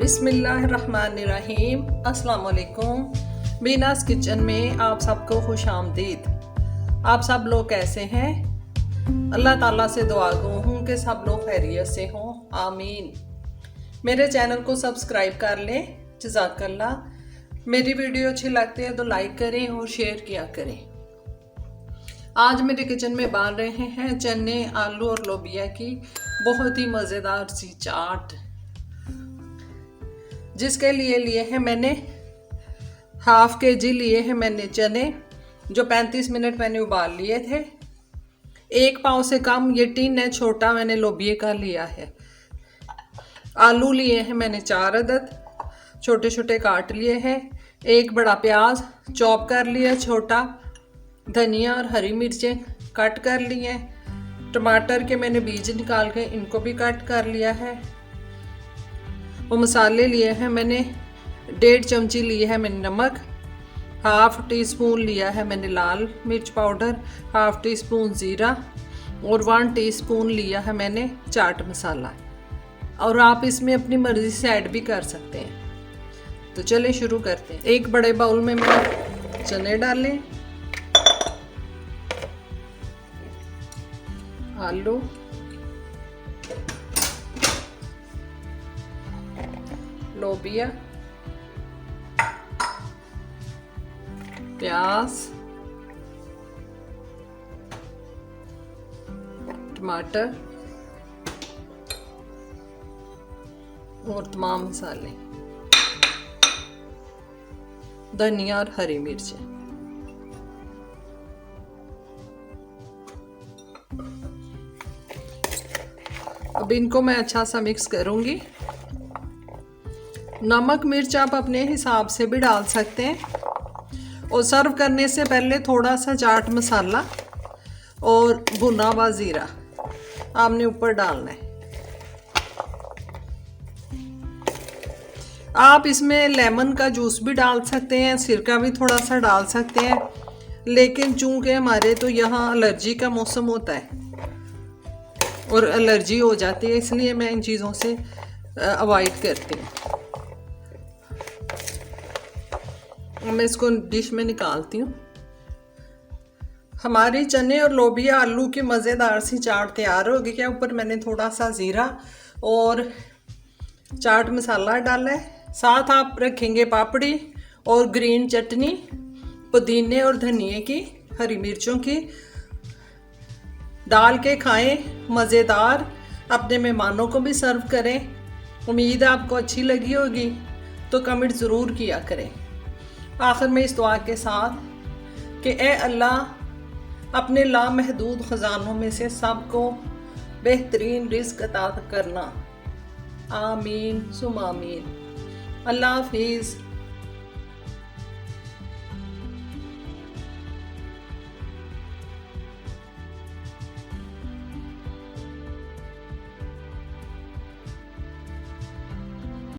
बिस्मिल्लाहिर्रहमानिर्रहीम। अस्सलाम वालेकुम। बीनास किचन में आप सबको खुश आमदीद। आप सब लोग कैसे हैं? अल्लाह ताला से दुआ गो हूँ कि सब लोग खैरियत से हों, आमीन। मेरे चैनल को सब्सक्राइब कर लें, जज़ाकल्लाह। मेरी वीडियो अच्छी लगती है तो लाइक करें और शेयर किया करें। आज मेरे किचन में बन रहे हैं चने, आलू और लोबिया की बहुत ही मज़ेदार सी चाट, जिसके लिए हैं मैंने हाफ केजी लिए हैं मैंने चने, जो 35 मिनट मैंने उबाल लिए थे। 1 पाव से कम ये टिन है छोटा, मैंने लोबिया का लिया है। आलू लिए हैं मैंने 4 अदद, छोटे छोटे काट लिए हैं। 1 बड़ा प्याज चॉप कर लिया छोटा। धनिया और हरी मिर्चें कट कर लिए। टमाटर के मैंने बीज निकाल के इनको भी कट कर लिया है। वो मसाले लिए हैं मैंने 1.5 चमची लिए है मैंने नमक, हाफ टी स्पून लिया है मैंने लाल मिर्च पाउडर, हाफ टी स्पून ज़ीरा और 1 टीस्पून लिया है मैंने चाट मसाला। और आप इसमें अपनी मर्ज़ी से ऐड भी कर सकते हैं। तो चलिए शुरू करते हैं। एक बड़े बाउल में मैंने चने डालें, आलू, लोबिया, प्याज, टमाटर और तमाम मसाले, धनिया और हरी मिर्चें। अब इनको मैं अच्छा सा मिक्स करूंगी। नमक मिर्च आप अपने हिसाब से भी डाल सकते हैं। और सर्व करने से पहले थोड़ा सा चाट मसाला और भुना हुआ ज़ीरा आपने ऊपर डालना है। आप इसमें लेमन का जूस भी डाल सकते हैं, सिरका भी थोड़ा सा डाल सकते हैं, लेकिन चूंकि हमारे तो यहाँ एलर्जी का मौसम होता है और एलर्जी हो जाती है, इसलिए मैं इन चीज़ों से अवॉइड करती हूँ। मैं इसको डिश में निकालती हूँ। हमारी चने और लोबिया आलू की मज़ेदार सी चाट तैयार हो गई है। ऊपर मैंने थोड़ा सा ज़ीरा और चाट मसाला डाला है। साथ आप रखेंगे पापड़ी और ग्रीन चटनी, पुदीने और धनिए की, हरी मिर्चों की। डाल के खाएं, मज़ेदार। अपने मेहमानों को भी सर्व करें। उम्मीद है आपको अच्छी लगी होगी, तो कमेंट ज़रूर किया करें। आखिर में इस दुआ के साथ कि ए अल्लाह अपने लामहदूद ख़जानों में से सबको बेहतरीन रिज़्क़ अता करना, आमीन सुम आमीन। अल्लाह हाफिज़।